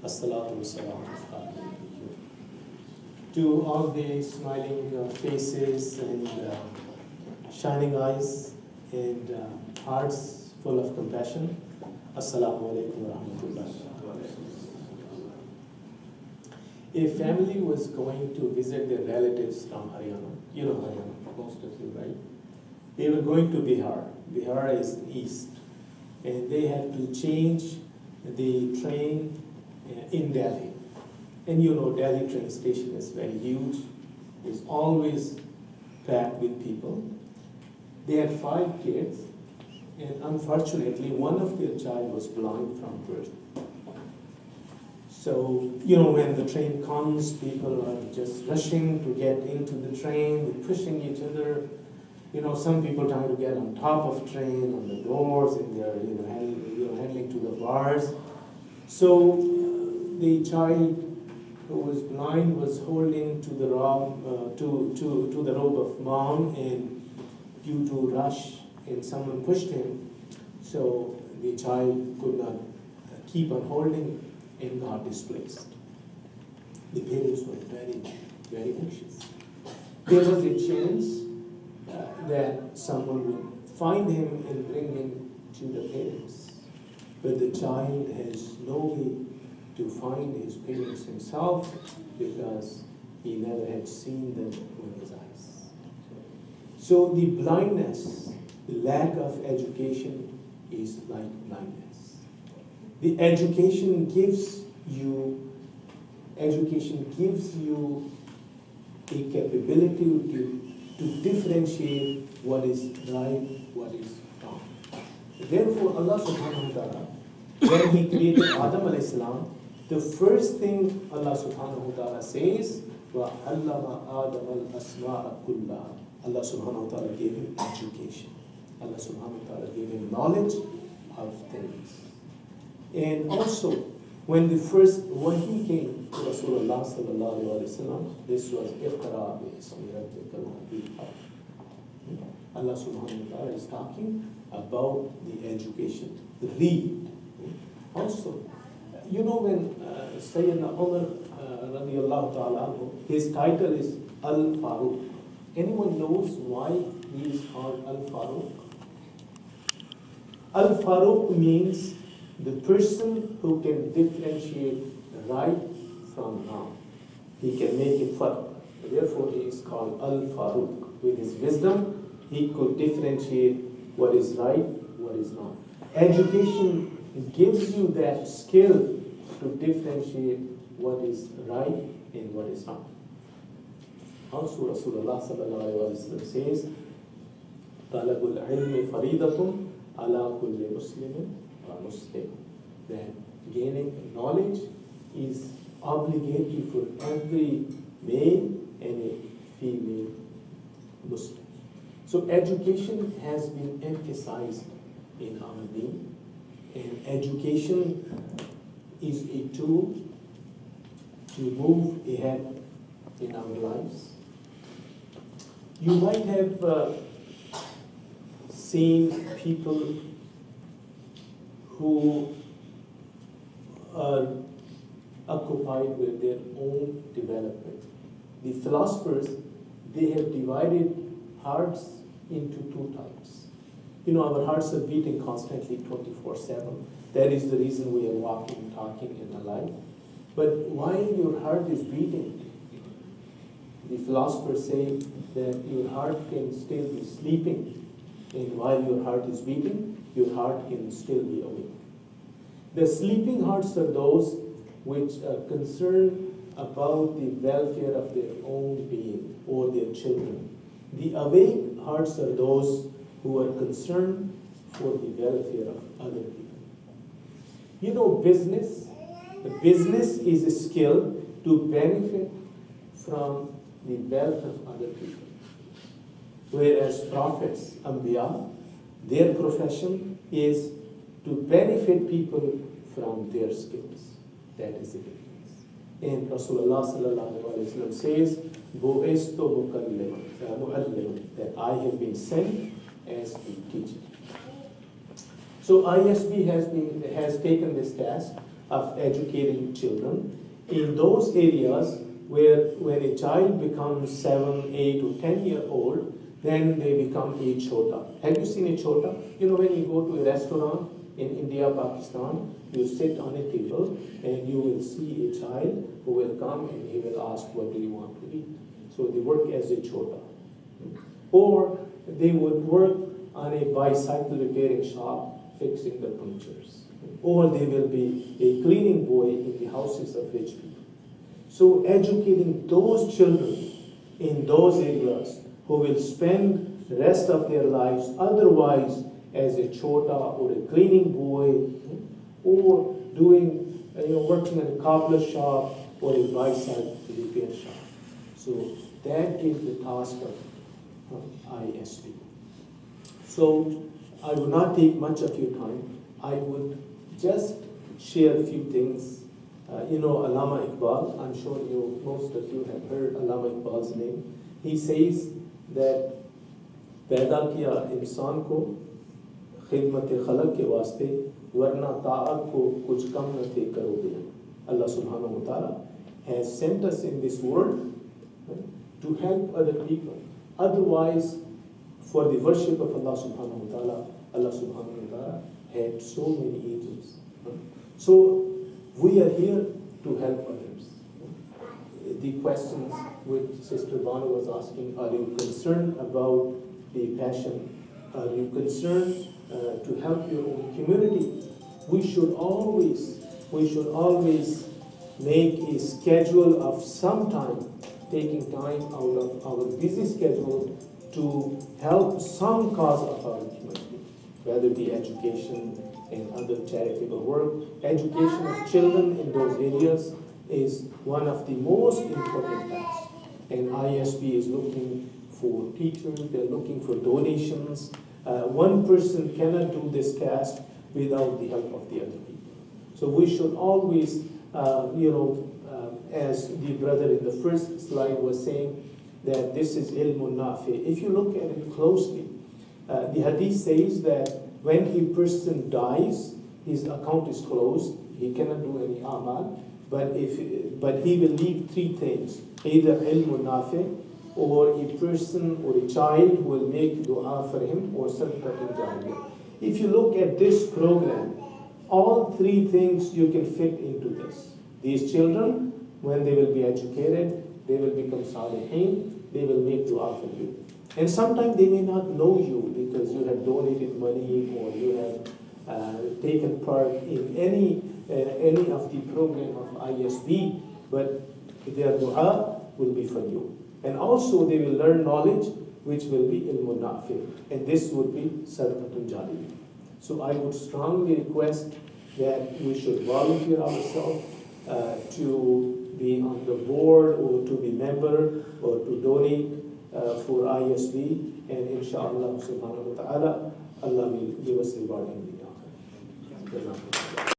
As-salatu was-salamu ala to all the smiling faces and shining eyes and hearts full of compassion. Assalamu alaikum wa rahmatullah. A family was going to visit their relatives from Haryana. You know Haryana, most of you, right? They were going to Bihar. Bihar is east. And they had to change the train in Delhi. And you know, Delhi train station is very huge. It's always packed with people. They had 5 kids, and unfortunately, one of their child was blind from birth. So, you know, when the train comes, people are just rushing to get into the train, pushing each other. You know, some people trying to get on top of train, on the doors, and they're handling to the bars. So the child who was blind was holding to the rope, to the rope of mom, and due to rush, and someone pushed him, so the child could not keep on holding and got displaced. The parents were very, very anxious. There was a chance that someone would find him and bring him to the parents, but the child has no way to find his parents himself because he never had seen them with his eyes. So the blindness, the lack of education is like blindness. The education gives you a capability to differentiate what is right, what is wrong. Therefore, Allah subhanahu wa ta'ala, when He created Adam alayhi salam, the first thing Allah subhanahu wa ta'ala says, وَعَلَّمَ آدَمَ الْأَسْمَاءَ كُلَّهَا. Allah subhanahu wa ta'ala gave him education. Allah subhanahu wa ta'ala gave him knowledge of things. And also, when he came to Rasulullah sallallahu alayhi wa sallam, this was Iqra bi-ismi rabbikal ladhi khalaq. Allah subhanahu wa ta'ala is talking about the education, the read. Also, you know when Sayyidina Umar radiyallahu ta'ala anhu, his title is Al-Faruq. Anyone knows why he is called Al-Faruq? Al-Faruq means the person who can differentiate right from wrong. He can make it farq. Therefore, he is called Al-Faruq. With his wisdom, he could differentiate what is right, what is wrong. Education gives you that skill to differentiate what is right and what is wrong. Also, Rasulullah sallallahu alayhi wa sallam says, "Talabul ilmi faridatun ala kulli muslimin wa muslim." That gaining knowledge is obligatory for every male and a female Muslim. So education has been emphasized in our deen. And education is a tool to move ahead in our lives. You might have seen people who are occupied with their own development. The philosophers, they have divided hearts into 2 types. You know, our hearts are beating constantly 24/7. That is the reason we are walking, talking, and alive. But while your heart is beating, the philosophers say that your heart can still be sleeping, and while your heart is beating, your heart can still be awake. The sleeping hearts are those which are concerned about the welfare of their own being or their children. The awake hearts are those who are concerned for the welfare of other people. You know, business is a skill to benefit from the wealth of other people. Whereas prophets, Anbiya, their profession is to benefit people from their skills. That is the difference. And Rasulullah sallallahu alaihi wasallam says, "Bu'istu mu'alliman," that I have been sent as a teacher. So ISB has taken this task of educating children in those areas where when a child becomes 7, 8, or 10-year-old, then they become a chota. Have you seen a chota? You know, when you go to a restaurant in India, Pakistan, you sit on a table and you will see a child who will come and he will ask, what do you want to eat? So they work as a chota. Or they would work on a bicycle repairing shop fixing the punctures. Or they will be a cleaning boy in the houses of rich people. So educating those children in those areas who will spend the rest of their lives otherwise as a chota or a cleaning boy or doing, working in a cobbler shop or a bicycle repair shop. So that is the task of ISB. So I will not take much of your time. I would just share a few things. Allama Iqbal, I'm sure most of you have heard Allama Iqbal's name. He says that पैदा किया इंसान को खिदमत खलक के वास्ते वरना ताअत को कुछ कम न थे करोगे. Allah subhanahu wa ta'ala has sent us in this world to help other people. Otherwise, for the worship of Allah subhanahu wa ta'ala, Allah subhanahu wa ta'ala had so many angels. So we are here to help others. The questions which Sister Rana was asking, are you concerned about the passion? Are you concerned to help your own community? We should always make a schedule of some time, taking time out of our busy schedule to help some cause of our community, whether it be education and other charitable work. Education of children in those areas is one of the most important tasks. And ISB is looking for teachers, they're looking for donations. One person cannot do this task without the help of the other people. So we should always, as the brother in the first slide was saying, that this is ilmun nafi. If you look at it closely, the hadith says that when a person dies, his account is closed, he cannot do any amal, but he will leave three things, either ilmun nafi, or a person or a child who will make dua for him, or sadaqatun jariyah. If you look at this program, all three things you can fit into this. These children, when they will be educated, they will become salihin, they will make dua for you. And sometimes they may not know you because you have donated money or you have taken part in any of the program of ISB, but their dua will be for you. And also they will learn knowledge which will be ilmun nafi, and this would be sadaqatun jariyah. So I would strongly request that we should volunteer ourselves to be on the board or to be member or to donate for ISB, and inshallah subhanahu wa ta'ala, Allah will give us reward in the akhirah.